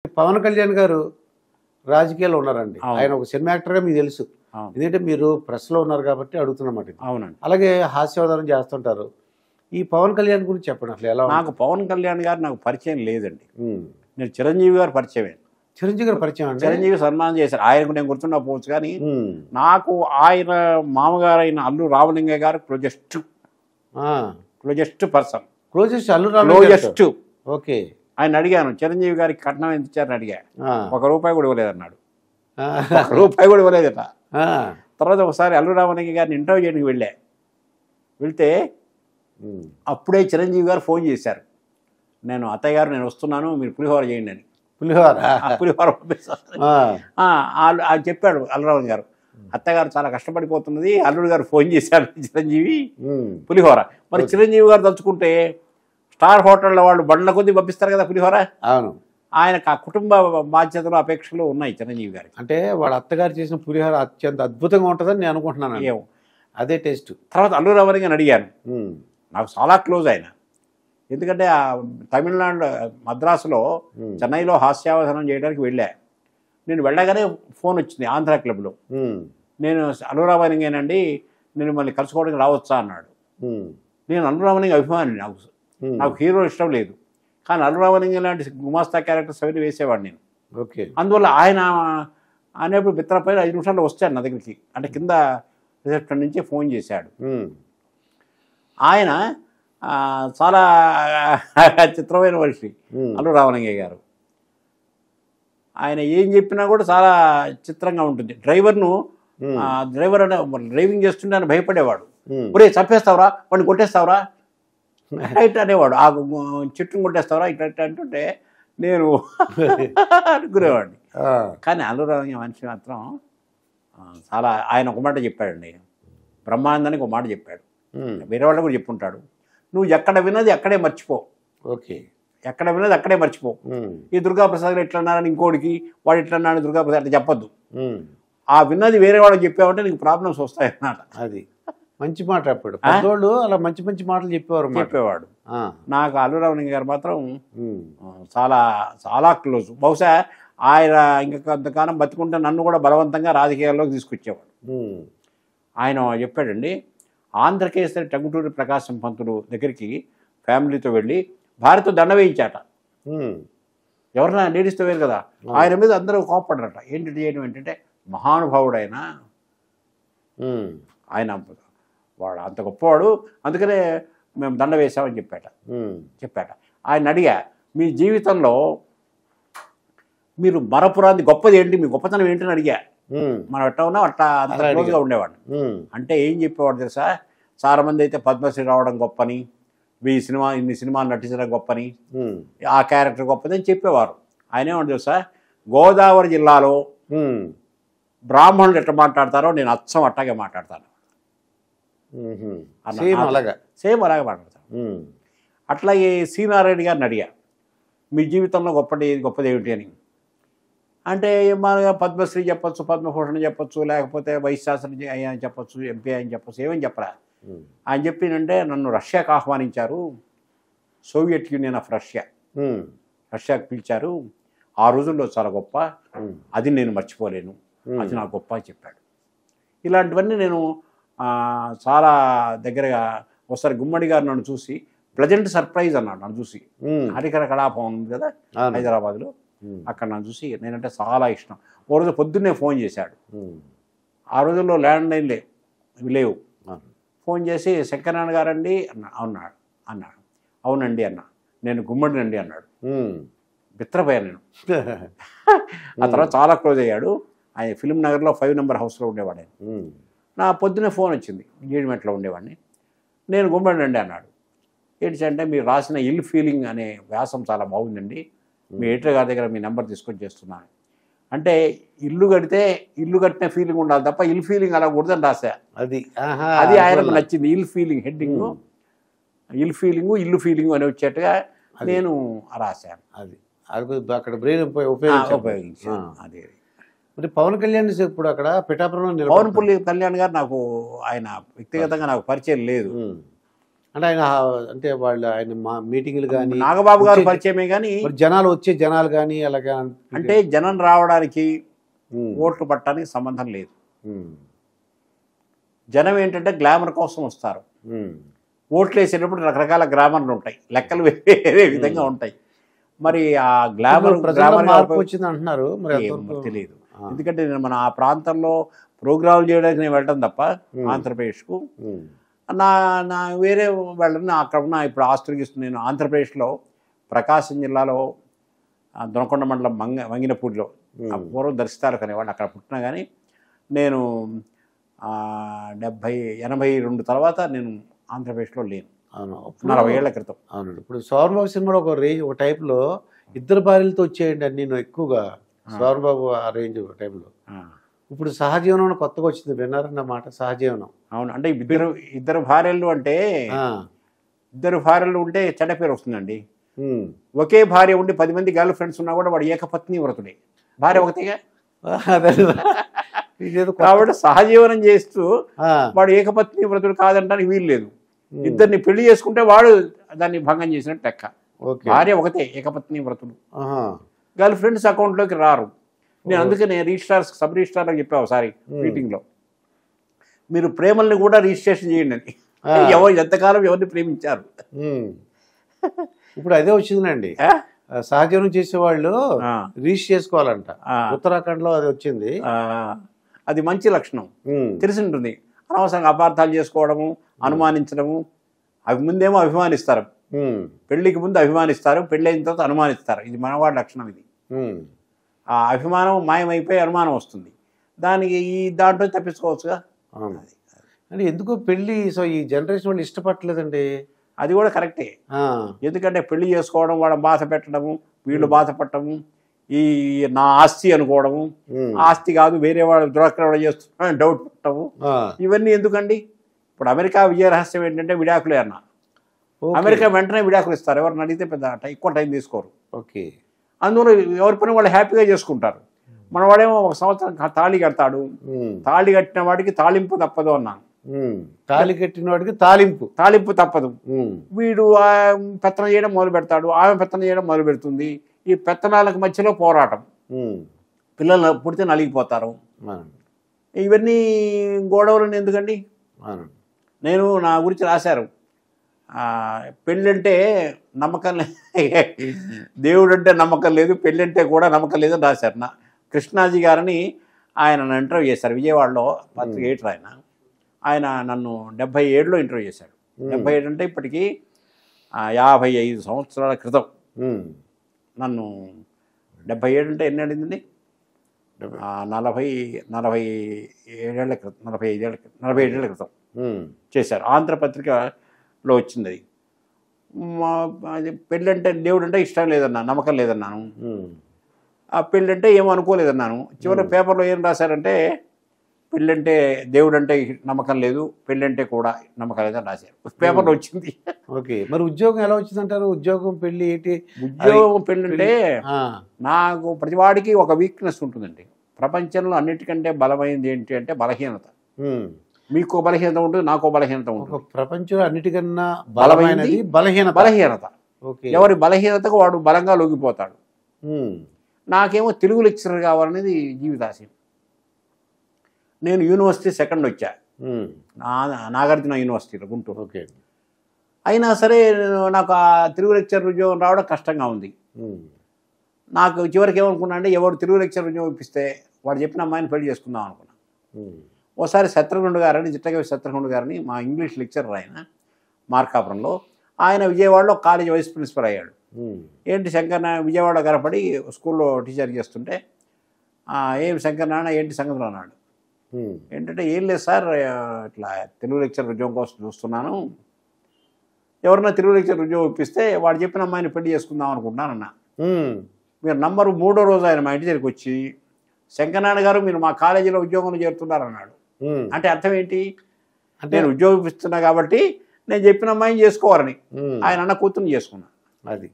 పవన్ కళ్యాణ్ గారు రాజకీయాల్లో ఉన్నారండి. ఆయన ఒక సినిమా యాక్టర్గా మీకు తెలుసు. ఎందుకంటే మీరు ప్రెస్లో ఉన్నారు కాబట్టి అడుగుతున్నమాట. అవునండి. అలాగే హాస్యవధానం చేస్తుంటారు. ఈ పవన్ కళ్యాణ్ గురించి చెప్పండి అసలు ఎలా? నాకు పవన్ కళ్యాణ్ గారు నాకు పరిచయం లేదండి. నేను చిరంజీవి గారు పరిచయమే. చిరంజీవి గారు పరిచయం అండి. చిరంజీవి సన్మానం చేశారు. ఆయనకు నేను గుర్తుండకపోవచ్చు, కానీ నాకు ఆయన మామగారు అయిన అల్లు రామలింగయ్య గారు closest person. Closest Allu Ramalingaiah. Okay. ఆయన అడిగాను, చిరంజీవి గారికి కట్నం ఎంత ఇచ్చారని అడిగా. ₹1 కూడా ఇవ్వలేదన్నాడు. ₹1 కూడా ఇవ్వలేదట. తర్వాత ఒకసారి అల్లు రామలింగయ్య గారిని ఇంటర్వ్యూ చేయడానికి వెళ్తే అప్పుడే చిరంజీవి గారు ఫోన్ చేశారు. నేను అత్తయ్య గారు నేను వస్తున్నాను, మీరు పులిహోర చేయండి అని. పులిహోర పంపిస్తాను చెప్పాడు అల్లురామన్ గారు. అత్తగారు చాలా కష్టపడిపోతున్నది, అల్లుడు గారు ఫోన్ చేశారు చిరంజీవి పులిహోర. మరి చిరంజీవి గారు తలుచుకుంటే స్టార్ హోటళ్ళ వాళ్ళు బండ్ల కొద్దీ పంపిస్తారు కదా పులిహోర. అవును. ఆయనకు ఆ కుటుంబ బాధ్యతలు అపేక్షలు ఉన్నాయి చిరంజీవి గారికి. అంటే వాళ్ళ అత్తగారు చేసిన పులిహోర అత్యంత అద్భుతంగా ఉంటుందని నేను అనుకుంటున్నాను. ఏమో అదే టేస్ట్. తర్వాత అల్లు రామలింగ గారిని అడిగాను. నాకు చాలా క్లోజ్ ఆయన. ఎందుకంటే తమిళనాడు మద్రాసులో చెన్నైలో హాస్యావధానం చేయడానికి వెళ్ళా. నేను వెళ్ళగానే ఫోన్ వచ్చింది ఆంధ్ర క్లబ్లో. నేను అల్లు రామలింగేనండి, నేను మళ్ళీ కలుసుకోవడానికి రావచ్చా అన్నాడు. నేను అల్లు రామలింగ అభిమాని. నాకు హీరో ఇష్టం లేదు, కానీ అల్లు రామలింగ లాంటి గుమాస్తా క్యారెక్టర్స్ అవన్నీ వేసేవాడు నేను. ఓకే. అందువల్ల ఆయన అనేప్పుడు మిత్రపైన 5 నిమిషాల్లో వచ్చాడు నా దగ్గరికి. అంటే కింద రిసెప్షన్ నుంచి ఫోన్ చేశాడు. ఆయన చాలా చిత్రమైన మనిషి అల్లు రామలింగయ్య గారు. ఆయన ఏం చెప్పినా కూడా చాలా చిత్రంగా ఉంటుంది. డ్రైవర్ అంటే డ్రైవింగ్ చేస్తుంటే ఆయన భయపడేవాడు. ఒరే చంపేస్తావురా, వాడిని కొట్టేస్తావురా ఇట్లా అనేవాడు. ఆ చెట్టును కొట్టేస్తావురా ఇట్లా అంటుంటే నేను అనుకునేవాడిని. కానీ అల్లు రామలింగయ్య మనిషి మాత్రం చాలా, ఆయన ఒక మాట చెప్పాడండి, బ్రహ్మానందానికి ఒక మాట చెప్పాడు, వేరే వాళ్ళు కూడా చెప్పుంటాడు. నువ్వు ఎక్కడ విన్నది అక్కడే మర్చిపో. ఓకే. ఎక్కడ విన్నది అక్కడే మర్చిపో. ఈ దుర్గాప్రసాద్ గారు ఎట్లా అన్నారని ఇంకోటికి, వాడు ఎట్లా అన్నాడు దుర్గాప్రసాద్ అట్లా చెప్పొద్దు. ఆ విన్నది వేరే వాళ్ళకి చెప్పావంటే నీకు ప్రాబ్లమ్స్ వస్తాయి అన్నమాట. అది మంచి మాట చెప్పాడు. పెద్దోళ్ళు అలా మంచి మంచి మాటలు చెప్పేవాడు. నాకు అల్లు రామలింగ గారు మాత్రం చాలా చాలా క్లోజ్. బహుశా ఆయన ఇంకా కొంతకాలం బతికుంటే నన్ను కూడా బలవంతంగా రాజకీయాల్లోకి తీసుకొచ్చేవాడు. ఆయన చెప్పాడండి, ఆంధ్రకేసరి టంగుటూరి ప్రకాశం పంతులు దగ్గరికి ఫ్యామిలీతో వెళ్ళి భార్యతో దండ వేయించాట. ఎవరన్నా లేడీస్తో వేరు కదా, ఆయన మీద అందరూ కోపడ్డారట. ఏంటి చేయడం ఏంటంటే, మహానుభావుడైన ఆయన వాడు అంత గొప్పవాడు, అందుకనే మేము దండ వేసామని చెప్పాట. ఆయన అడిగా, మీ జీవితంలో మీరు మరపురాంది గొప్పది ఏంటి, మీ గొప్పతనం ఏంటని అడిగా. మనం ఎట్లా ఉన్నాం అట్లా అంత క్లోజ్గా ఉండేవాడు. అంటే ఏం చెప్పేవాడు తెలుసా, చాలా మంది అయితే పద్మశ్రీ రావడం గొప్పని, ఇన్ని సినిమాలు నటించడం గొప్పని, ఆ క్యారెక్టర్ గొప్పది అని చెప్పేవారు. ఆయన ఏమంటారు తెలుసా, గోదావరి జిల్లాలో బ్రాహ్మణులు ఎట్లా మాట్లాడతారో నేను అచ్చం అట్టాగే మాట్లాడతాను. సేమ్ అలాగే మాట్లాడతాను. అట్లాగే సి నారాయణ గారిని అడిగా, మీ జీవితంలో గొప్పది ఏమిటి అని. అంటే మామూలుగా పద్మశ్రీ చెప్పచ్చు, పద్మభూషణ్ చెప్పచ్చు, లేకపోతే వైస్ ఛాన్సలర్ అని చెప్పచ్చు, ఎంపీ అని చెప్పచ్చు, ఏమని చెప్పరా. ఆయన చెప్పిందంటే, నన్ను రష్యాకు ఆహ్వానించారు, సోవియట్ యూనియన్ ఆఫ్ రష్యాకు పిలిచారు, ఆ రోజుల్లో చాలా గొప్ప, అది నేను మర్చిపోలేను, అది నాకు గొప్ప అని చెప్పాడు. ఇలాంటివన్నీ నేను చాలా దగ్గరగా. ఒకసారి గుమ్మడి గారు నన్ను చూసి ప్లెజెంట్ సర్ప్రైజ్ అన్నాడు. నన్ను చూసి హరికర కళాభవన్ ఉంది కదా హైదరాబాద్లో, అక్కడ నన్ను చూసి నేనంటే చాలా ఇష్టం. ఓ రోజు పొద్దున్నే ఫోన్ చేశాడు. ఆ రోజుల్లో ల్యాండ్ లైన్ లేవు. ఫోన్ చేసి, శంకరనారాయణ గారండి అన్నాడు. అవునండి అన్నా. నేను గుమ్మడినండి అన్నాడు. బిత్రపోయాను నేను. ఆ తర్వాత చాలా క్లోజ్ అయ్యాడు. ఆయన ఫిల్మ్ నగర్లో 5 నెంబర్ హౌస్లో ఉండేవాడు ఆయన. నా పొద్దున్నే ఫోన్ వచ్చింది, ఎంగేజ్మెంట్లో ఉండేవాడిని. నేను గుమ్మడినండి అన్నాడు. ఏంటి అంటే, మీరు రాసిన ఇల్ ఫీలింగ్ అనే వ్యాసం చాలా బాగుందండి, మీ ఎడిటర్ గారి దగ్గర మీ నెంబర్ తీసుకొని చేస్తున్నాను. అంటే ఇల్లు కట్టిన ఫీలింగ్ ఉండాలి తప్ప ఇల్ ఫీలింగ్ అలా కూడదని రాశా. అది ఆయనకు నచ్చింది. ఇల్ ఫీలింగ్ హెడ్డింగ్, ఇల్ ఫీలింగ్ అని వచ్చేట్టుగా నేను రాశాను. అది అక్కడ బ్రెయిన్ ఉపయోగించాను. అదే. మరి పవన్ కళ్యాణ్ ఇప్పుడు అక్కడ పిఠాపురంలో కళ్యాణ్ గారు నాకు ఆయన వ్యక్తిగతంగా నాకు పరిచయం లేదు. అంటే ఆయన అంటే వాళ్ళు ఆయన మీటింగ్లు కానీ నాగబాబు గారు పరిచయమే కానీ జనాలు కానీ అలాగా అంటే జనం రావడానికి ఓట్లు పట్టడానికి సంబంధం లేదు. జనం ఏంటంటే గ్లామర్ కోసం వస్తారు. ఓట్లు వేసేటప్పుడు రకరకాల గ్లామర్లు ఉంటాయి, లెక్కలు వేరే విధంగా ఉంటాయి. మరి ఆ గ్లామర్ వచ్చింది అంటున్నారు, తెలియదు. ఎందుకంటే నేను మన ఆ ప్రాంతంలో ప్రోగ్రాంలు చేయడానికి నేను వెళ్ళడం తప్ప ఆంధ్రప్రదేశ్కు నా వేరే వెళ్ళడం అక్కడ ఉన్న ఇప్పుడు ఆస్ట్రేలియా నేను ఆంధ్రప్రదేశ్లో ప్రకాశం జిల్లాలో దొనకొండ మండలం వంగినపూడిలో పూర్వం దర్శితారు అనేవాళ్ళు, అక్కడ పుట్టినా కానీ నేను 82 తర్వాత నేను ఆంధ్రప్రదేశ్లో లేను. అవును, 40 ఏళ్ల క్రితం. అవునండి. ఇప్పుడు సోమబాబు సినిమాలో ఒక టైప్లో ఇద్దరు భార్యలతో వచ్చేయండి అని నేను ఎక్కువగా సోమబాబు ఆ రేంజ్ టైంలో. ఇప్పుడు సహజీవనం కొత్తగా వచ్చింది, విన్నారన్నమాట సహజీవనం. అవును, అంటే ఇద్దరు భార్యలు అంటే ఇద్దరు భార్యలు ఉంటే చెడ్డ పేరు వస్తుందండి. ఒకే భార్య ఉండి 10 మంది గర్ల్ ఫ్రెండ్స్ ఉన్నా కూడా వాడు ఏకపత్ని వ్రతుడే, భార్య ఒకటిగా. కాబట్టి సహజీవనం చేస్తూ వాడు ఏకపత్ని వ్రతుడు కాదంటానికి వీలు లేదు. ఇద్దరిని పెళ్లి చేసుకుంటే వాడు దాన్ని భంగం చేసినట్టు లెక్క. భార్య ఒకటే ఏకపత్ని వ్రతుడు, గర్ల్ ఫ్రెండ్స్ అకౌంట్లోకి రారు. నేను అందుకనే రిజిస్ట్రార్స్ సబ్ రిజిస్ట్రార్లకు చెప్పా ఒకసారి మీటింగ్లో, మీరు ప్రేమల్ని కూడా రిజిస్ట్రేషన్ చేయండి అని. ఎంతకాలం ఎవరిని ప్రేమించారు. ఇప్పుడు అదే వచ్చిందండి, సహజీవనం చేసేవాళ్ళు రిజిస్టర్ చేసుకోవాలంట. ఉత్తరాఖండ్లో అది వచ్చింది. అది మంచి లక్షణం, తెలిసి ఉంటుంది. అనవసరంగా అపార్థాలు చేసుకోవడము, అనుమానించడము. ముందేమో అభిమానిస్తారు, పెళ్లికి ముందు అభిమానిస్తారు, పెళ్ళైన తర్వాత అనుమానిస్తారు. ఇది మనవాడి లక్షణం. ఇది ఆ అభిమానం మాయమైపోయి అనుమానం వస్తుంది. దానికి దాంట్లో తప్పించుకోవచ్చుగా. అంటే ఎందుకు పెళ్ళి ఈ జనరేషన్ వాళ్ళు ఇష్టపడలేదండి. అది కూడా కరెక్టే. ఎందుకంటే పెళ్లి చేసుకోవడం, వాళ్ళని బాధ పెట్టడము, వీళ్ళు బాధపడటము, ఈ నా ఆస్తి అనుకోవడము, ఆస్తి కాదు వేరే వాళ్ళు దురాక్రమణ చేస్తున్నారని డౌట్ పెట్టడము, ఇవన్నీ ఎందుకండి? ఇప్పుడు అమెరికా విజయ రహస్యం ఏంటంటే విడాకులే అన్న. అమెరికా వెంటనే విడాకులు ఇస్తారు, ఎవరిని అడిగితే పెద్ద ఎక్కువ టైం తీసుకోరు. ఓకే, అందులో ఎవరి పని వాళ్ళు హ్యాపీగా చేసుకుంటారు. మనవాడేమో 1 సంవత్సరం తాళి కడతాడు, తాళి కట్టిన వాడికి తాళింపు తప్పదు అన్నాను. తాళి కట్టిన వాడికి తాళింపు తప్పదు. వీడు పెత్తనం చేయడం మొదలు పెడతాడు, ఆమె పెత్తనం చేయడం మొదలు పెడుతుంది. ఈ పెత్తనాలకు మధ్యలో పోరాటం, పిల్లలు పుడితే నలిగిపోతారు. ఇవన్నీ గొడవలు ఎందుకండి? నేను నా గురించి రాశారు, పెళ్ళంటే నమ్మకం దేవుడు అంటే నమ్మకం లేదు, పెళ్ళంటే కూడా నమ్మకం లేదని రాశారు. కృష్ణాజీ గారిని ఆయన నన్ను ఇంటర్వ్యూ చేశారు విజయవాడలో, పత్రిక ఎడిటర్ ఆయన నన్ను 77లో ఇంటర్వ్యూ చేశాడు. 77 అంటే ఇప్పటికీ 55 సంవత్సరాల క్రితం. నన్ను 77 అంటే ఎన్ని అడిందండి? 45 ఏళ్ల క్రితం చేశారు. ఆంధ్రపత్రికలో వచ్చింది అది. పెళ్ళంటే దేవుడు అంటే ఇష్టం లేదన్నా, నమ్మకం లేదన్నాను. ఆ పెళ్ళంటే ఏమో అనుకోలేదన్నాను. చివరి పేపర్లో ఏం రాశారంటే, పెళ్ళంటే దేవుడు అంటే నమ్మకం లేదు, పెళ్ళంటే కూడా నమ్మకం లేదని రాశారు. పేపర్లో వచ్చింది. ఓకే, మరి ఉద్యోగం ఎలా వచ్చిందంటారు? ఉద్యోగం పెళ్ళి ఏంటి? ఉద్యోగం పెళ్ళంటే నాకు ప్రతివాడికి ఒక వీక్నెస్ ఉంటుందండి. ప్రపంచంలో అన్నిటికంటే బలమైనది ఏంటి అంటే బలహీనత. మీకు బలహీనత ఉంటుంది, నాకు బలహీనత ఉంటుంది. ప్రపంచంలో అన్నిటికన్నా బలమైనది బలహీనత. ఎవరి బలహీనతకు వాడు బలంగా లొంగిపోతాడు. నాకేమో తెలుగు లెక్చరర్ కావాలనేది జీవితాశయం. నేను యూనివర్సిటీ సెకండ్ వచ్చా, నాగార్జున యూనివర్సిటీలో గుంటూరు. ఓకే, అయినా సరే నాకు ఆ తెలుగు లెక్చర్ ఉద్యోగం రావడం కష్టంగా ఉంది. నాకు చివరికి ఏమనుకున్నా అంటే, ఎవరు తెలుగు లెక్చర్ ఉద్యోగం ఇప్పిస్తే వాడు చెప్పిన అమ్మాయిని పెళ్లి చేసుకుందాం అనుకున్నా. ఓసారి శత్రుఘ్నుడు గారని, చిట్టకవి శత్రుఘ్నుడు గారిని, మా ఇంగ్లీష్ లెక్చరర్ ఆయన మార్కాపురంలో, ఆయన విజయవాడలో కాలేజ్ వైస్ ప్రిన్సిపల్ అయ్యాడు. ఏంటి శంకరనారాయణ, విజయవాడ గరపడి స్కూల్లో టీచర్ చేస్తుంటే, ఏం శంకరనారాయణ ఏంటి సంగతులు అన్నాడు. ఏంటంటే, ఏం లేదు సార్, ఇట్లా తెలుగు లెక్చర్ ఉద్యోగం కోసం చూస్తున్నాను, ఎవరన్నా తెలుగు లెక్చర్ ఉద్యోగం ఇప్పిస్తే వాడు చెప్పిన అమ్మాయిని పెళ్లి చేసుకుందాం అనుకుంటున్నానన్న. మీరు నంబరు 3వ రోజు ఆయన మా ఇంటి దగ్గరికి వచ్చి, శంకరనారాయణ గారు మీరు మా కాలేజీలో ఉద్యోగంలో చేరుతున్నారు అన్నాడు. అంటే అర్థం ఏంటి? అంటే నేను ఉద్యోగం ఇస్తున్నా కాబట్టి నేను చెప్పిన అమ్మాయిని చేసుకోవాలని. ఆయన అన్న కూతుర్ని చేసుకున్నా. అది